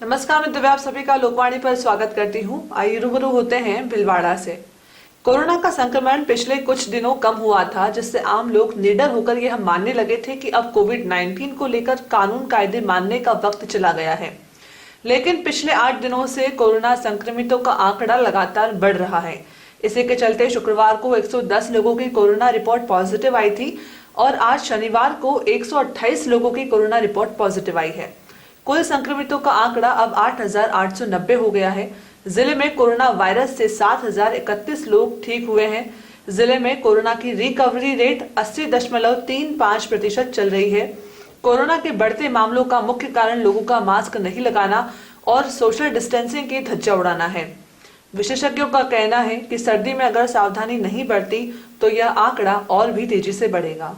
नमस्कार, मैं दिव्या आप सभी का लोकवाणी पर स्वागत करती हूँ। आइए रूबरू होते हैं भीलवाड़ा से। कोरोना का संक्रमण पिछले कुछ दिनों कम हुआ था, जिससे आम लोग निडर होकर यह मानने लगे थे कि अब कोविड-19 को लेकर कानून कायदे मानने का वक्त चला गया है। लेकिन पिछले 8 दिनों से कोरोना संक्रमितों का आंकड़ा लगातार बढ़ रहा है। इसी के चलते शुक्रवार को 110 लोगों की कोरोना रिपोर्ट पॉजिटिव आई थी और आज शनिवार को 128 लोगों की कोरोना रिपोर्ट पॉजिटिव आई है। कुल संक्रमितों का आंकड़ा अब 8,890 हो गया है। जिले में कोरोना वायरस से 7,031 लोग ठीक हुए हैं। जिले में कोरोना की रिकवरी रेट 80.35% चल रही है। कोरोना के बढ़ते मामलों का मुख्य कारण लोगों का मास्क नहीं लगाना और सोशल डिस्टेंसिंग की धज्जियां उड़ाना है। विशेषज्ञों का कहना है कि सर्दी में अगर सावधानी नहीं बरती तो यह आंकड़ा और भी तेजी से बढ़ेगा।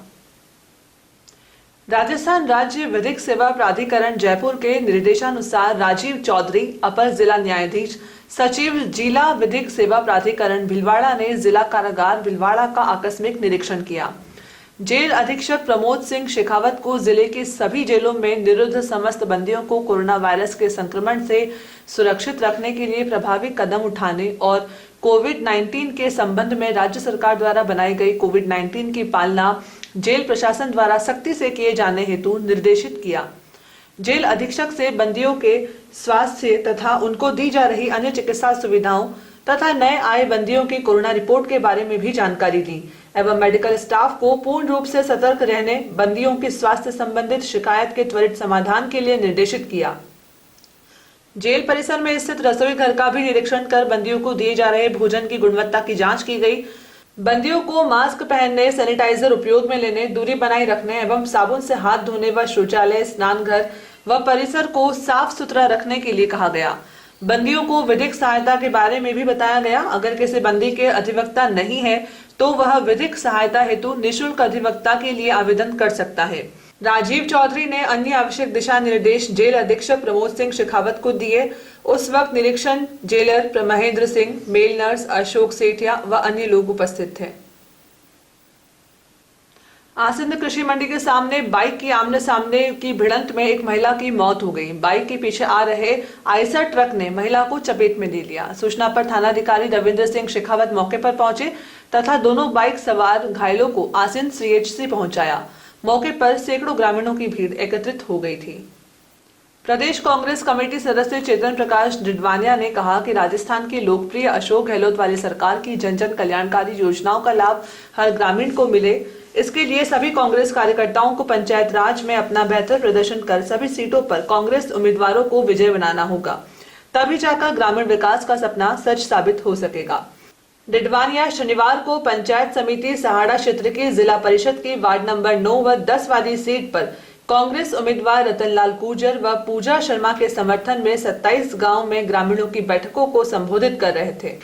राजस्थान राज्य विधिक सेवा प्राधिकरण जयपुर के निर्देशानुसार राजीव चौधरी, अपर जिला न्यायाधीश सचिव जिला विधिक सेवा प्राधिकरण भीलवाड़ा ने जिला कारागार भीलवाड़ा का आकस्मिक निरीक्षण किया। जेल अधीक्षक प्रमोद सिंह शेखावत को जिले के सभी जेलों में निरुद्ध समस्त बंदियों को कोरोना वायरस के संक्रमण से सुरक्षित रखने के लिए प्रभावी कदम उठाने और कोविड-19 के संबंध में राज्य सरकार द्वारा बनाई गई कोविड-19 की पालना जेल प्रशासन द्वारा सख्ती से किए जाने हेतु निर्देशित किया। जेल अधीक्षक से बंदियों के स्वास्थ्य तथा उनको दी जा रही अन्य चिकित्सा सुविधाओं तथा नए आए बंदियों की कोरोना रिपोर्ट के बारे में भी जानकारी दी एवं मेडिकल स्टाफ को पूर्ण रूप से सतर्क रहने, बंदियों की स्वास्थ्य संबंधित शिकायत के त्वरित समाधान के लिए निर्देशित किया। जेल परिसर में स्थित रसोई घर का भी निरीक्षण कर बंदियों को दिए जा रहे भोजन की गुणवत्ता की जांच की गई। बंदियों को मास्क पहनने, सैनिटाइजर उपयोग में लेने, दूरी बनाए रखने एवं साबुन से हाथ धोने व शौचालय, स्नान घर व परिसर को साफ सुथरा रखने के लिए कहा गया। बंदियों को विधिक सहायता के बारे में भी बताया गया। अगर किसी बंदी के अधिवक्ता नहीं है तो वह विधिक सहायता हेतु निःशुल्क अधिवक्ता के लिए आवेदन कर सकता है। राजीव चौधरी ने अन्य आवश्यक दिशा निर्देश जेल अधीक्षक प्रमोद सिंह शेखावत को दिए। उस वक्त निरीक्षण jailer Mahendra Singh, male nurse Ashok Sethia व अन्य लोग उपस्थित थे। आसिंद कृषि मंडी के सामने बाइक की आमने सामने की भिड़ंत में एक महिला की मौत हो गई। बाइक के पीछे आ रहे आइसर ट्रक ने महिला को चपेट में ले लिया। सूचना पर थानाधिकारी रविंद्र सिंह शेखावत मौके पर पहुंचे तथा दोनों बाइक सवार घायलों को आसिंद सीएचसी पहुंचाया। मौके पर सैकड़ों ग्रामीणों की भीड़ एकत्रित हो गई थी। प्रदेश कांग्रेस कमेटी सदस्य चेतन प्रकाश डिडवानिया ने कहा कि राजस्थान की लोकप्रिय अशोक गहलोत वाली सरकार की जन जन कल्याणकारी योजनाओं का लाभ हर ग्रामीण को मिले, इसके लिए सभी कांग्रेस कार्यकर्ताओं को पंचायत राज में अपना बेहतर प्रदर्शन कर सभी सीटों पर कांग्रेस उम्मीदवारों को विजय बनाना होगा, तभी जाकर ग्रामीण विकास का सपना सच साबित हो सकेगा। डिडवानिया शनिवार को पंचायत समिति सहाड़ा क्षेत्र की जिला परिषद की वार्ड नंबर 9 व 10 वाली सीट पर कांग्रेस उम्मीदवार रतनलाल गुर्जर व पूजा शर्मा के समर्थन में 27 गांव में ग्रामीणों की बैठकों को संबोधित कर रहे थे।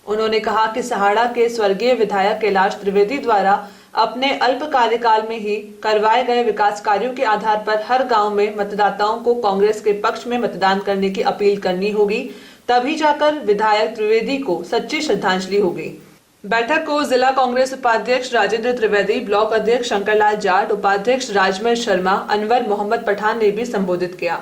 उन्होंने कहा कि सहाड़ा के स्वर्गीय विधायक कैलाश त्रिवेदी द्वारा अपने अल्प कार्यकाल में ही करवाए गए विकास कार्यों के आधार पर हर गांव में मतदाताओं को कांग्रेस के पक्ष में मतदान करने की अपील करनी होगी, तभी जाकर विधायक त्रिवेदी को सच्ची श्रद्धांजलि होगी। बैठक को जिला कांग्रेस उपाध्यक्ष राजेंद्र त्रिवेदी, ब्लॉक अध्यक्ष शंकरलाल जाट, उपाध्यक्ष राजमल शर्मा, अनवर मोहम्मद पठान ने भी संबोधित किया।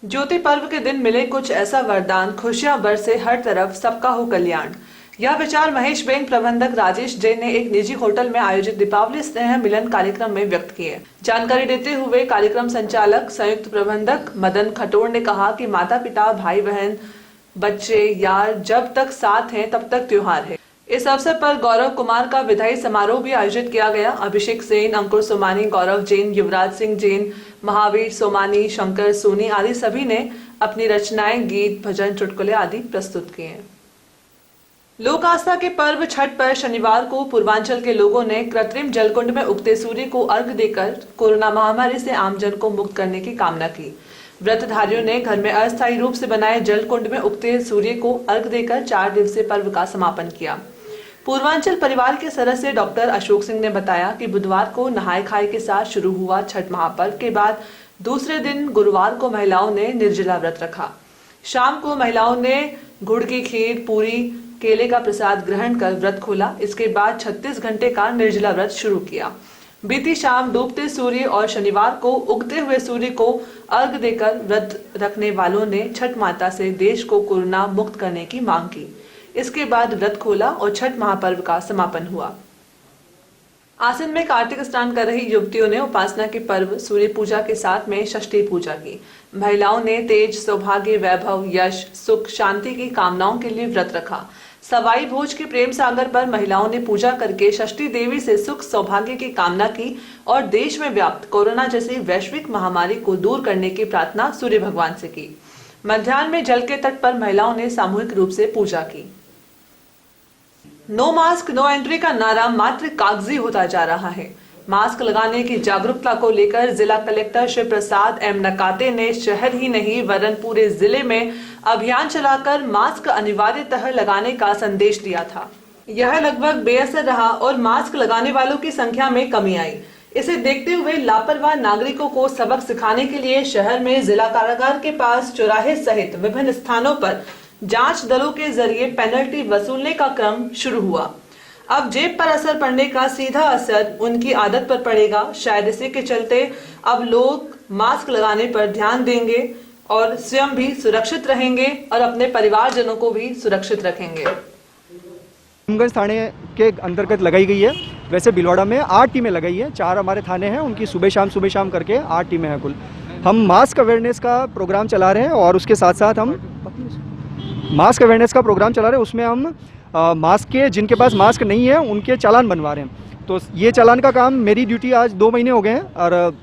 ज्योति पर्व के दिन मिले कुछ ऐसा वरदान, खुशियां बरसे हर तरफ, सबका हो कल्याण। यह विचार महेश बैंक प्रबंधक राजेश जैन ने एक निजी होटल में आयोजित दीपावली स्नेह मिलन कार्यक्रम में व्यक्त किए। जानकारी देते हुए कार्यक्रम संचालक संयुक्त प्रबंधक मदन खटोर ने कहा कि माता पिता, भाई बहन, बच्चे, यार जब तक साथ हैं तब तक त्योहार है। इस अवसर पर गौरव कुमार का विदाई समारोह भी आयोजित किया गया। अभिषेक सेन, अंकुर सोमानी, गौरव जैन, युवराज सिंह जैन, महावीर सोमानी, शंकर सोनी आदि सभी ने अपनी रचनाएं, गीत, भजन, चुटकुले आदि प्रस्तुत किए। लोक आस्था के पर्व छठ पर शनिवार को पूर्वांचल के लोगों ने कृत्रिम जलकुंड में उगते सूर्य को अर्घ देकर कोरोना महामारी से आमजन को मुक्त करने की कामना की। व्रतधारियों ने घर में अस्थायी रूप से बनाए जलकुंड में उगते सूर्य को अर्घ देकर 4 दिवसीय पर्व का समापन किया। पूर्वांचल परिवार के सदस्य डॉक्टर अशोक सिंह ने बताया कि बुधवार को नहाय खाए के साथ शुरू हुआ छठ महापर्व के बाद दूसरे दिन गुरुवार को महिलाओं ने निर्जला व्रत रखा। शाम को महिलाओं ने गुड़ की खीर, पूरी, केले का प्रसाद ग्रहण कर व्रत खोला। इसके बाद 36 घंटे का निर्जला व्रत शुरू किया। बीती शाम डूबते सूर्य और शनिवार को उगते हुए सूर्य को अर्घ देकर व्रत रखने वालों ने छठ माता से देश को कोरोना मुक्त करने की मांग की। इसके बाद व्रत खोला और छठ महापर्व का समापन हुआ। आसिन में कार्तिक स्नान कर रही युवतियों ने उपासना के पर्व सूर्य पूजा के साथ में षष्ठी पूजा की। महिलाओं ने तेज, सौभाग्य, वैभव, यश, सुख, शांति की कामनाओं के लिए व्रत रखा। सवाई भोज के प्रेम सागर पर महिलाओं ने पूजा करके षष्ठी देवी से सुख सौभाग्य की कामना की और देश में व्याप्त कोरोना जैसी वैश्विक महामारी को दूर करने की प्रार्थना सूर्य भगवान से की। मध्याह्न में जल के तट पर महिलाओं ने सामूहिक रूप से पूजा की। नो मास्क नो एंट्री का नारा मात्र कागजी होता जा रहा है। मास्क लगाने की जागरूकता को लेकर जिला कलेक्टर शिव प्रसाद एम नकाते ने शहर ही नहीं वरन पूरे जिले में अभियान चलाकर मास्क अनिवार्यतः लगाने का संदेश दिया था। यह लगभग बेअसर रहा और मास्क लगाने वालों की संख्या में कमी आई। इसे देखते हुए लापरवाह नागरिकों को सबक सिखाने के लिए शहर में जिला कारागार के पास चौराहे सहित विभिन्न स्थानों पर जांच दलों के जरिए पेनल्टी वसूलने का क्रम शुरू हुआ। अब जेब पर असर पड़ने का सीधा असर उनकी आदत पर पड़ेगा। शायद इसी के चलते अब लोग मास्क लगाने पर ध्यान देंगे और स्वयं भी सुरक्षित रहेंगे और अपने परिवारजनों को भी सुरक्षित रखेंगे। रामगंज थाने के अंतर्गत लगाई गई है। वैसे बिलवाड़ा में 8 टीमें लगाई है। 4 हमारे थाने हैं, उनकी सुबह शाम करके 8 टीमें हैं कुल। हम मास्क अवेयरनेस का प्रोग्राम चला रहे हैं और उसके साथ साथ हम मास्क अवेयरनेस का प्रोग्राम चला रहे हैं। उसमें हम मास्क के जिनके पास मास्क नहीं है उनके चालान बनवा रहे हैं। तो ये चालान का काम, मेरी ड्यूटी आज 2 महीने हो गए हैं और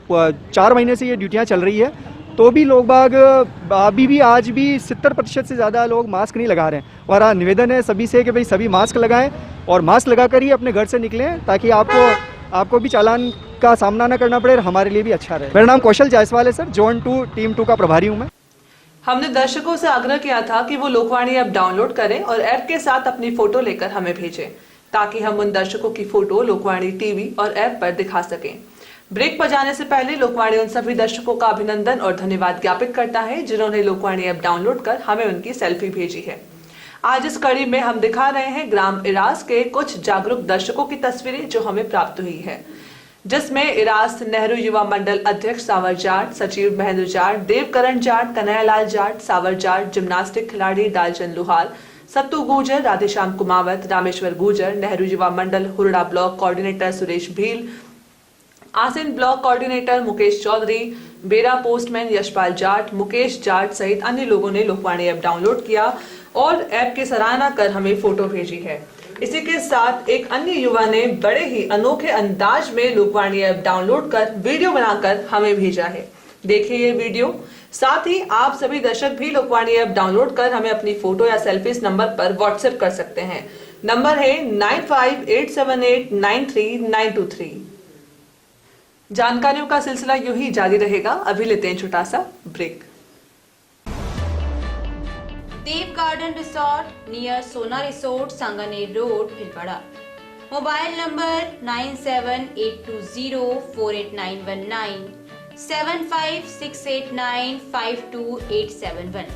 4 महीने से ये ड्यूटियाँ चल रही है। तो भी लोग बाग अभी भी आज भी 70% से ज़्यादा लोग मास्क नहीं लगा रहे हैं। हमारा निवेदन है सभी से कि भाई सभी मास्क लगाएं और मास्क लगाकर ही अपने घर से निकलें ताकि आपको भी चालान का सामना न करना पड़े और हमारे लिए भी अच्छा रहे। मेरा नाम कौशल जायसवाल है सर, जोन 2 टीम 2 का प्रभारी हूँ मैं। हमने दर्शकों से आग्रह किया था कि वो लोकवाणी ऐप डाउनलोड करें और ऐप के साथ अपनी फोटो लेकर हमें भेजें ताकि हम उन दर्शकों की फोटो लोकवाणी टीवी और ऐप पर दिखा सकें। ब्रेक पर जाने से पहले लोकवाणी उन सभी दर्शकों का अभिनंदन और धन्यवाद ज्ञापित करता है जिन्होंने लोकवाणी ऐप डाउनलोड कर हमें उनकी सेल्फी भेजी है। आज इस कड़ी में हम दिखा रहे हैं ग्राम इरास के कुछ जागरूक दर्शकों की तस्वीरें जो हमें प्राप्त हुई है, जिसमें इरास नेहरू युवा मंडल अध्यक्ष सावर जाट, सचिव महेंद्र जाट, देवकरण जाट, कन्हैयालाल जाट, सावर जाट, जिम्नास्टिक खिलाड़ी दालचंद लुहार, सत्तू गुर्जर, राधेश्याम कुमावत, रामेश्वर गुर्जर, नेहरू युवा मंडल हुरडा ब्लॉक कोऑर्डिनेटर सुरेश भील, आसिन ब्लॉक कोऑर्डिनेटर मुकेश चौधरी, बेरा पोस्टमैन यशपाल जाट, मुकेश जाट सहित अन्य लोगों ने लोकवाणी ऐप डाउनलोड किया और ऐप की सराहना कर हमें फोटो भेजी है। इसी के साथ एक अन्य युवा ने बड़े ही अनोखे अंदाज में लोकवाणी ऐप डाउनलोड कर वीडियो बनाकर हमें भेजा है। देखिए ये वीडियो। साथ ही आप सभी दर्शक भी लोकवाणी ऐप डाउनलोड कर हमें अपनी फोटो या सेल्फी इस नंबर पर व्हाट्सएप कर सकते हैं। नंबर है 9587893923। जानकारियों का सिलसिला यूं ही जारी रहेगा। अभी लेते हैं छोटा सा ब्रेक। देव गार्डन रिसोर्ट नियर सोना resort, Sanganer road, Bhilwara. Mobile number 9782048919, 7568952871।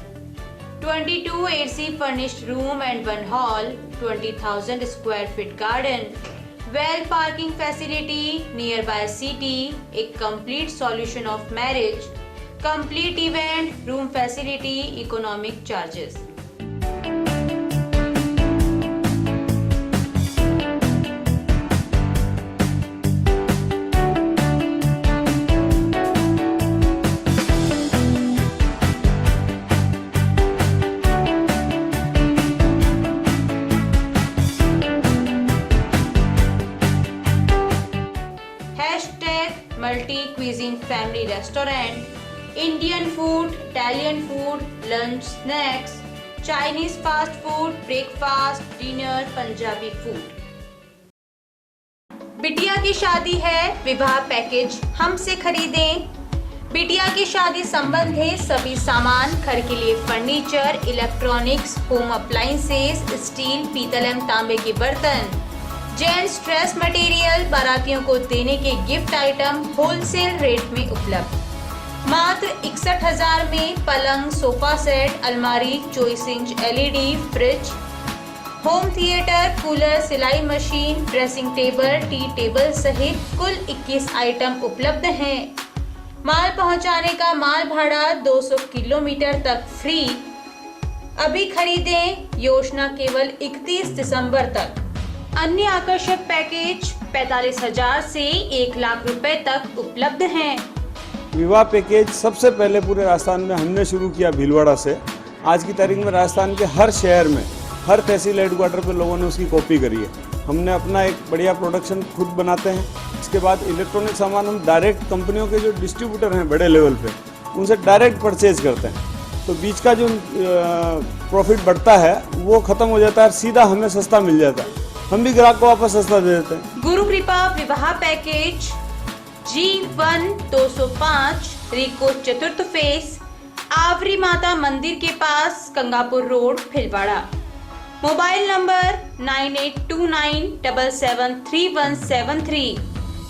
22 AC furnished room and 1 hall, 20,000 square feet garden, well parking facility, nearby city, a complete solution of marriage, complete event, room facility, economic charges. Multi cuisine family restaurant, Indian food, Italian food, lunch, snacks, Chinese fast food, breakfast, dinner, Punjabi food. बिटिया की शादी है, विवाह package हमसे खरीदें। बिटिया की शादी संबंधी सभी सामान, घर के लिए furniture, electronics, home appliances, steel, पीतल एवं तांबे के बर्तन, जेंट्स ड्रेस मटेरियल, बारातियों को देने के गिफ्ट आइटम होलसेल रेट में उपलब्ध। मात्र 61,000 में पलंग, सोफा सेट, अलमारी, 24 inch LED fridge, home theatre, cooler, सिलाई machine, dressing table, tea table सहित कुल 21 आइटम उपलब्ध हैं। माल पहुंचाने का माल भाड़ा 200 किलोमीटर तक फ्री। अभी खरीदें, योजना केवल 31 दिसंबर तक। अन्य आकर्षक पैकेज 45,000 से 1 लाख रुपए तक उपलब्ध हैं। विवाह पैकेज सबसे पहले पूरे राजस्थान में हमने शुरू किया भीलवाड़ा से। आज की तारीख में राजस्थान के हर शहर में, हर तहसील हेडक्वार्टर पे लोगों ने उसकी कॉपी करी है। हमने अपना एक बढ़िया प्रोडक्शन खुद बनाते हैं। इसके बाद इलेक्ट्रॉनिक सामान हम डायरेक्ट कंपनियों के जो डिस्ट्रीब्यूटर हैं बड़े लेवल पे, उनसे डायरेक्ट परचेज करते हैं। तो बीच का जो प्रॉफिट बढ़ता है वो खत्म हो जाता है, सीधा हमें सस्ता मिल जाता है। हम भी ग्राहक को वापस सस्ता दे देते हैं। गुरु कृपा विवाह पैकेज G1 205 रिको चतुर्थ फेस, आवरी माता मंदिर के पास, Gangapur road, Bhilwara. Mobile number 9829773173,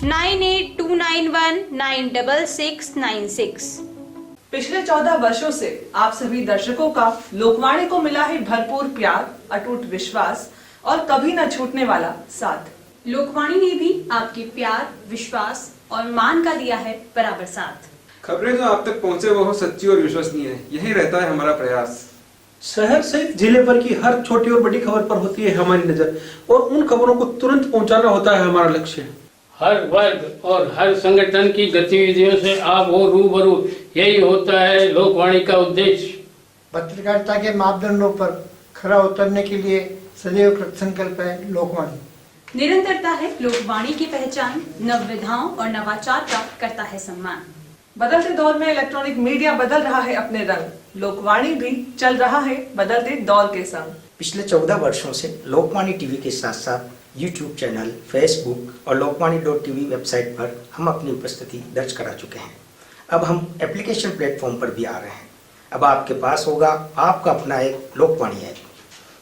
9829196696। पिछले 14 वर्षों से आप सभी दर्शकों का लोकवाणी को मिला है भरपूर प्यार, अटूट विश्वास और कभी न छूटने वाला साथ। लोकवाणी ने भी आपके प्यार, विश्वास और मान का दिया है बराबर साथ। खबरें जो आप तक पहुंचे वो हो सच्ची और विश्वसनीय है, यही रहता है हमारा प्रयास। शहर सहित जिले भर की हर छोटी और बड़ी खबर पर होती है हमारी नजर और उन खबरों को तुरंत पहुंचाना होता है हमारा लक्ष्य। हर वर्ग और हर संगठन की गतिविधियों से आप हो रूबरू, यही होता है लोकवाणी का उद्देश्य। पत्रकारिता के मापदंडों पर खरा उतरने के लिए सदैव कृतसंकल्प है लोकवाणी। निरंतरता है लोकवाणी की पहचान, नवविधाओं और नवाचार का करता है सम्मान। बदलते दौर में इलेक्ट्रॉनिक मीडिया बदल रहा है अपने रंग, लोकवाणी भी चल रहा है बदलते दौर के संग। पिछले 14 वर्षों से लोकवाणी टीवी के साथ साथ यूट्यूब चैनल, फेसबुक और लोकवाणी.tv वेबसाइट पर हम अपनी उपस्थिति दर्ज करा चुके हैं। अब हम एप्लीकेशन प्लेटफॉर्म पर भी आ रहे हैं। अब आपके पास होगा आपका अपना एक लोकवाणी ऐप।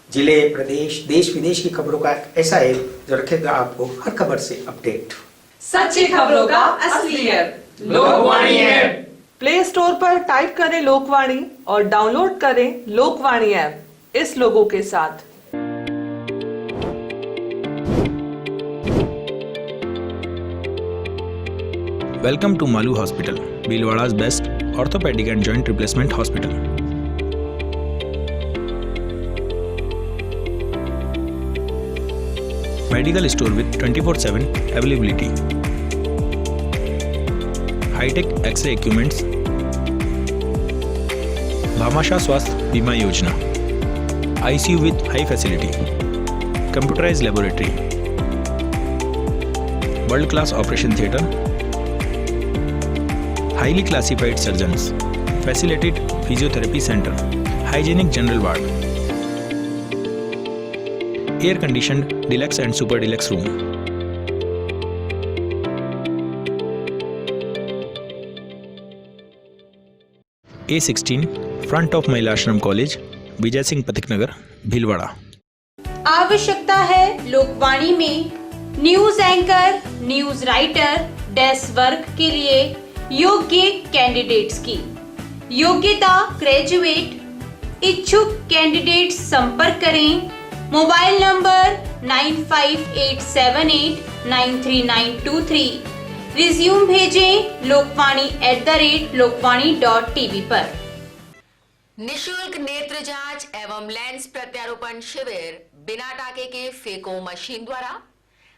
जिले, प्रदेश, देश विदेश की खबरों का एक ऐसा ऐप जो रखेगा आपको हर खबर से अपडेट। सच्ची खबरों का असली app Lokvani app. Play store पर टाइप करें लोकवाणी और डाउनलोड करें लोकवाणी ऐप इस लोगों के साथ। Welcome to Malu Hospital, Bhilwada's best orthopedic and joint replacement hospital. Medical store with 24/7 availability. High-tech X-ray equipments. Bhamasha Swasth Bima Yojana. ICU with high facility. Computerized laboratory. World-class operation theatre. Highly classified surgeons, facilitated physiotherapy center, hygienic general ward, air conditioned deluxe and super deluxe room. A16 front of Mahila Ashram College, Vijay Singh Pathik Nagar, Bhilwada. आवश्यकता है लोकवाणी में news anchor, news writer, desk work के लिए योग्य candidates की। योग्यता graduate. इच्छुक candidates संपर्क करें। Mobile number 9587893923। रिज्यूम भेजें lokvani@lokvani.tv पर। निशुल्क नेत्र जांच एवं लेंस प्रत्यारोपण शिविर बिना टाके के फेको मशीन द्वारा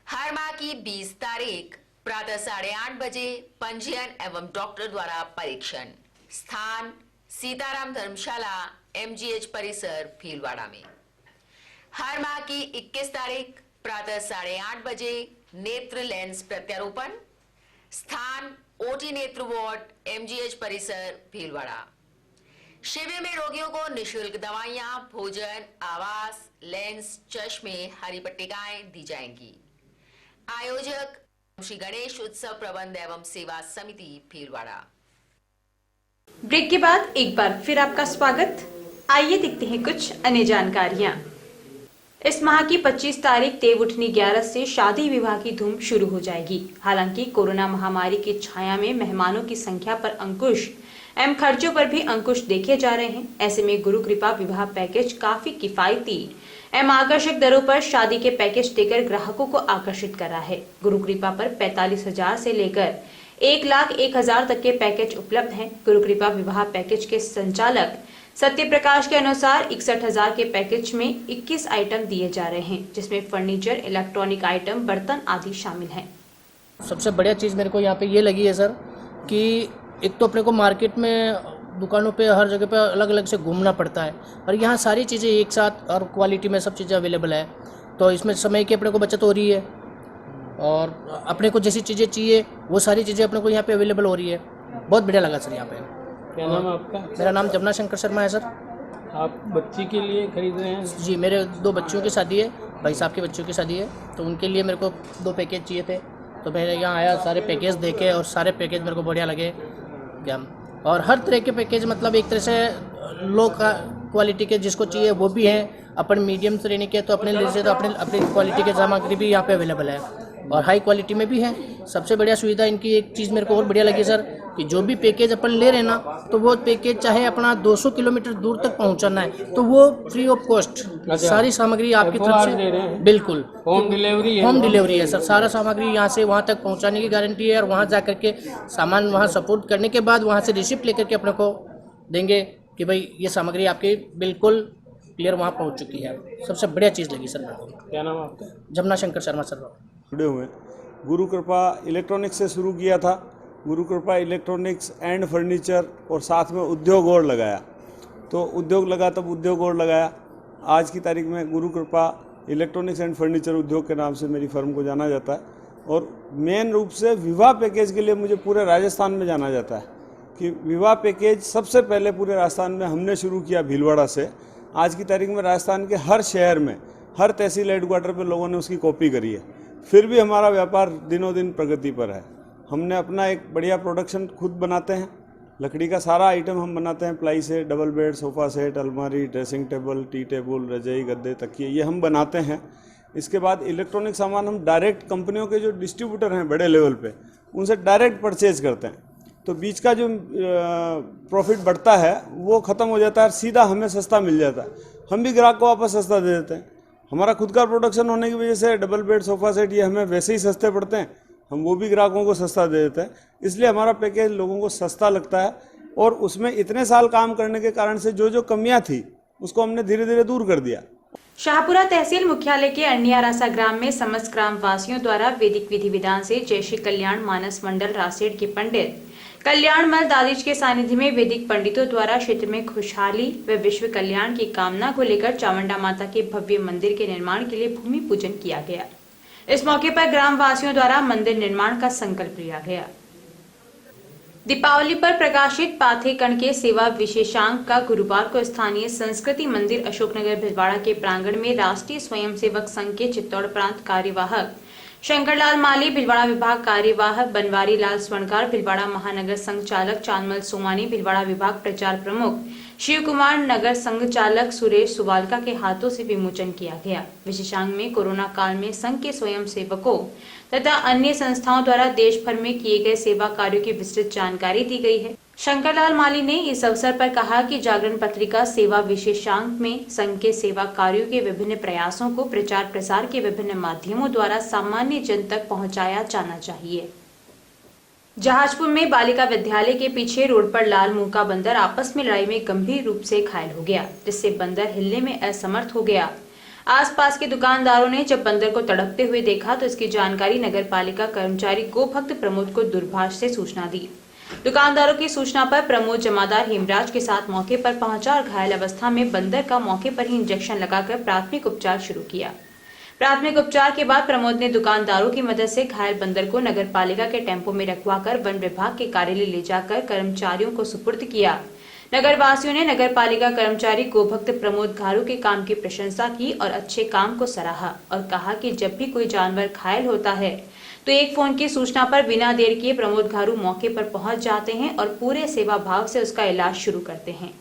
हर माह की 20 तारीख प्रातः 8:30 बजे पंजीयन एवं डॉक्टर द्वारा परीक्षण। स्थान सीताराम धर्मशाला, MGH परिसर, भीलवाड़ा में। हर माह की 21 तारीख प्रातः 8:30 बजे नेत्र लेंस प्रत्यारोपण। स्थान OT नेत्र वार्ड, MGH परिसर, भीलवाड़ा। शिविर में रोगियों को निशुल्क दवाइयां, भोजन, आवास, लेंस, चश्मे, हरी पट्टिकाएं दी जाएंगी। आयोजक श्री गणेश उत्सव प्रबंध एवं सेवा समिति, भीलवाड़ा। ब्रेक के बाद एक बार फिर आपका स्वागत। आइए देखते हैं कुछ अन्य जानकारियां। इस माह की 25 तारीख देव उठनी 11 से शादी विवाह की धूम शुरू हो जाएगी। हालांकि कोरोना महामारी की छाया में मेहमानों की संख्या पर अंकुश एवं खर्चों पर भी अंकुश देखे जा रहे हैं। ऐसे में गुरु कृपा विवाह पैकेज काफी किफायती एवं आकर्षक दरों पर शादी के पैकेज देकर ग्राहकों को आकर्षित कर रहा है। गुरु कृपा पर 45,000 से लेकर 1,01,000 तक के पैकेज उपलब्ध हैं। गुरु कृपा विवाह पैकेज के संचालक सत्य प्रकाश के अनुसार 61,000 के पैकेज में 21 आइटम दिए जा रहे हैं, जिसमें फर्नीचर, इलेक्ट्रॉनिक आइटम, बर्तन आदि शामिल हैं। सबसे बढ़िया चीज़ मेरे को यहाँ पे ये लगी है सर कि एक तो अपने को मार्केट में दुकानों पे हर जगह पे अलग अलग से घूमना पड़ता है और यहाँ सारी चीज़ें एक साथ और क्वालिटी में सब चीज़ें अवेलेबल है, तो इसमें समय की अपने को बचत हो रही है और अपने को जैसी चीज़ें चाहिए वो सारी चीज़ें अपने को यहाँ पे अवेलेबल हो रही है। बहुत बढ़िया लगा सर यहाँ पे। क्या नाम है आपका? मेरा नाम जमुना शंकर शर्मा है सर। आप बच्ची के लिए खरीद रहे हैं? जी, मेरे 2 बच्चियों की शादी है, भाई साहब के बच्चों की शादी है, तो उनके लिए मेरे को 2 पैकेज चाहिए थे, तो मैं यहाँ आया, सारे पैकेज देखे और सारे पैकेज मेरे को बढ़िया लगे क्या। और हर तरह के पैकेज मतलब एक तरह से लो क्वालिटी के जिसको चाहिए वो भी हैं, अपन मीडियम श्रेणी के तो अपने लिए से तो अपनी क्वालिटी के सामग्री भी यहाँ पे अवेलेबल है और हाई क्वालिटी में भी है। सबसे बढ़िया सुविधा इनकी एक चीज़ मेरे को और बढ़िया लगी सर कि जो भी पैकेज अपन ले रहे हैं ना, तो वो पैकेज चाहे अपना 200 किलोमीटर दूर तक पहुंचाना है तो वो फ्री ऑफ कॉस्ट सारी सामग्री आपकी तरफ से, बिल्कुल होम डिलीवरी है। होम डिलीवरी है सर। सारा सामग्री यहाँ से वहाँ तक पहुँचाने की गारंटी है और वहाँ जा करके सामान वहाँ सपोर्ट करने के बाद वहाँ से रिसिप्ट लेकर के अपने को देंगे कि भाई ये सामग्री आपकी बिल्कुल क्लियर वहाँ पहुँच चुकी है। सबसे बढ़िया चीज़ लगी सर मेरे को। क्या नाम आपका? जमुना शंकर शर्मा सर। जुड़े हुए गुरु कृपा इलेक्ट्रॉनिक्स से शुरू किया था। गुरु कृपा इलेक्ट्रॉनिक्स एंड फर्नीचर और साथ में उद्योग और लगाया, तो उद्योग लगा तब उद्योग और लगाया। आज की तारीख में गुरु कृपा इलेक्ट्रॉनिक्स एंड फर्नीचर उद्योग के नाम से मेरी फर्म को जाना जाता है और मेन रूप से विवाह पैकेज के लिए मुझे पूरे राजस्थान में जाना जाता है कि विवाह पैकेज सबसे पहले पूरे राजस्थान में हमने शुरू किया भीलवाड़ा से। आज की तारीख में राजस्थान के हर शहर में, हर तहसील हेडक्वार्टर पर लोगों ने उसकी कॉपी करी है। फिर भी हमारा व्यापार दिनों दिन प्रगति पर है। हमने अपना एक बढ़िया प्रोडक्शन खुद बनाते हैं, लकड़ी का सारा आइटम हम बनाते हैं, प्लाई से डबल बेड, सोफ़ा सेट, अलमारी, ड्रेसिंग टेबल, टी टेबल, रजाई, गद्दे, तकिए, ये हम बनाते हैं। इसके बाद इलेक्ट्रॉनिक सामान हम डायरेक्ट कंपनियों के जो डिस्ट्रीब्यूटर हैं बड़े लेवल पे, उनसे डायरेक्ट परचेज करते हैं, तो बीच का जो प्रॉफिट बढ़ता है वो ख़त्म हो जाता है, सीधा हमें सस्ता मिल जाता है। हम भी ग्राहक को वापस सस्ता दे देते हैं। हमारा खुद का प्रोडक्शन होने की वजह से डबल बेड, सोफ़ा सेट ये हमें वैसे ही सस्ते पड़ते हैं, हम वो भी ग्राहकों को सस्ता दे देते हैं। इसलिए हमारा पैकेज लोगों को सस्ता लगता है और उसमें इतने साल काम करने के कारण से जो जो कमियां थी उसको हमने धीरे धीरे दूर कर दिया। शाहपुरा तहसील मुख्यालय के अन्यारासा ग्राम में समस्त ग्राम वासियों द्वारा वैदिक विधि विधान से जय श्री कल्याण मानस मंडल रासेड़ के पंडित कल्याणमल दादिज के सानिध्य में वैदिक पंडितों द्वारा क्षेत्र में खुशहाली व विश्व कल्याण की कामना को लेकर चामुंडा माता के भव्य मंदिर के निर्माण के लिए भूमि पूजन किया गया। इस मौके पर ग्राम वासियों द्वारा मंदिर निर्माण का संकल्प लिया गया। दीपावली पर प्रकाशित पाथेकण के सेवा विशेषांक का गुरुवार को स्थानीय संस्कृति मंदिर अशोकनगर भिलवाड़ा के प्रांगण में राष्ट्रीय स्वयंसेवक संघ के चित्तौड़ प्रांत कार्यवाहक शंकरलाल माली, भिलवाड़ा विभाग कार्यवाहक बनवारी लाल स्वर्णकार, भिलवाड़ा महानगर संघ चालक चांदमल सोमानी, भिलवाड़ा विभाग प्रचार प्रमुख शिव कुमार, नगर संघ चालक सुरेश सुवालका के हाथों से विमोचन किया गया। विशेषांक में कोरोना काल में संघ के स्वयं सेवकों तथा अन्य संस्थाओं द्वारा देश भर में किए गए सेवा कार्यों की विस्तृत जानकारी दी गई है। शंकरलाल माली ने इस अवसर पर कहा कि जागरण पत्रिका सेवा विशेषांक में संघ के सेवा कार्यों के विभिन्न प्रयासों को प्रचार प्रसार के विभिन्न माध्यमों द्वारा सामान्य जन तक पहुंचाया जाना चाहिए। जहाजपुर में बालिका विद्यालय के पीछे रोड पर लाल मुंह का बंदर आपस में लड़ाई में गंभीर रूप से घायल हो गया, जिससे बंदर हिलने में असमर्थ हो गया। आसपास के दुकानदारों ने जब बंदर को तड़पते हुए देखा तो इसकी जानकारी नगर पालिका कर्मचारी गोभक्त प्रमोद को दूरभाष से सूचना दी। दुकानदारों की सूचना पर प्रमोद जमादार हेमराज के साथ मौके पर पहुंचा और घायल अवस्था में बंदर का मौके पर ही इंजेक्शन लगाकर प्राथमिक उपचार शुरू किया। प्राथमिक उपचार के बाद प्रमोद ने दुकानदारों की मदद से घायल बंदर को नगर पालिका के टेम्पो में रखवाकर वन विभाग के कार्यालय ले जाकर कर्मचारियों को सुपुर्द किया। नगर वासियों ने नगर पालिका कर्मचारी गोभक्त प्रमोद घारू के काम की प्रशंसा की और अच्छे काम को सराहा और कहा कि जब भी कोई जानवर घायल होता है तो एक फोन की सूचना पर बिना देर किए प्रमोद घारू मौके पर पहुंच जाते हैं और पूरे सेवा भाव से उसका इलाज शुरू करते हैं।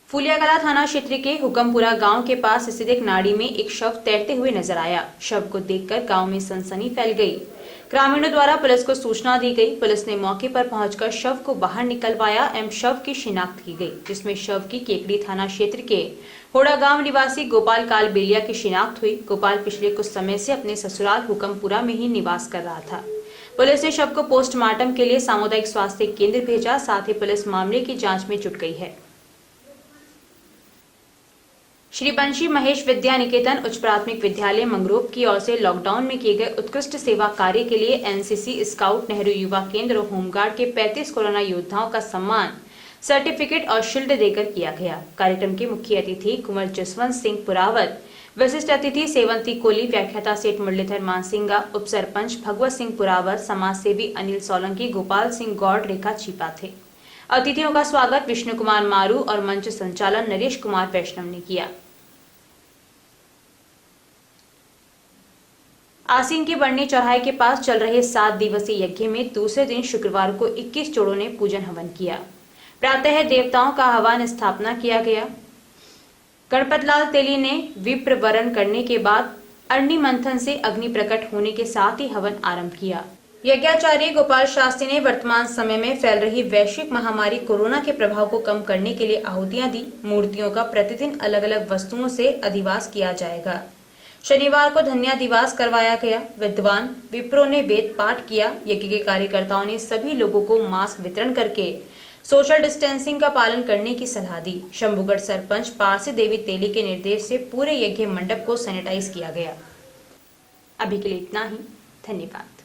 फुलियाकला थाना क्षेत्र के हुकमपुरा गांव के पास स्थित एक नाड़ी में एक शव तैरते हुए नजर आया। शव को देखकर गांव में सनसनी फैल गई। ग्रामीणों द्वारा पुलिस को सूचना दी गई। पुलिस ने मौके पर पहुंचकर शव को बाहर निकलवाया एवं शव की शिनाख्त की गई, जिसमें शव की केकड़ी थाना क्षेत्र के होड़ा गांव निवासी गोपाल कालबेलिया की शिनाख्त हुई। गोपाल पिछले कुछ समय से अपने ससुराल हुकमपुरा में ही निवास कर रहा था। पुलिस ने शव को पोस्टमार्टम के लिए सामुदायिक स्वास्थ्य केंद्र भेजा। साथ ही पुलिस मामले की जांच में जुट गई है। श्री बंशी महेश विद्या निकेतन उच्च प्राथमिक विद्यालय मंगरोप की ओर से लॉकडाउन में किए गए उत्कृष्ट सेवा कार्य के लिए एनसीसी, स्काउट, नेहरू युवा केंद्र और होमगार्ड के 35 कोरोना योद्धाओं का सम्मान सर्टिफिकेट और शील्ड देकर किया गया। कार्यक्रम के मुख्य अतिथि कुंवर जसवंत सिंह पुरावत, विशिष्ट अतिथि सेवंती कोली, व्याख्याता सेठ मुरलीधर मानसिंगा, उप सरपंच भगवत सिंह पुरावत, समाज सेवी अनिल सोलंकी, गोपाल सिंह गौड़, रेखा छिपा थे। अतिथियों का स्वागत विष्णु कुमार मारू और मंच संचालन नरेश कुमार वैष्णव ने किया। आसीन के बरनी चौराहे के पास चल रहे 7 दिवसीय यज्ञ में दूसरे दिन शुक्रवार को 21 जोड़ों ने पूजन हवन किया। प्रातः देवताओं का हवन स्थापना किया गया। गणपतलाल तेली ने विप्र वरण करने के बाद अग्नि मंथन से अग्नि प्रकट होने के साथ ही हवन आरंभ किया। यज्ञाचार्य गोपाल शास्त्री ने वर्तमान समय में फैल रही वैश्विक महामारी कोरोना के प्रभाव को कम करने के लिए आहुतियां दी। मूर्तियों का प्रतिदिन अलग अलग वस्तुओं से अधिवास किया जाएगा। शनिवार को धन्यादिवास करवाया गया। विद्वान विप्रो ने वेद पाठ किया। यज्ञ के कार्यकर्ताओं ने सभी लोगों को मास्क वितरण करके सोशल डिस्टेंसिंग का पालन करने की सलाह दी। शंभुगढ़ सरपंच पारसी देवी तेली के निर्देश से पूरे यज्ञ मंडप को सैनिटाइज किया गया। अभी के लिए इतना ही। धन्यवाद।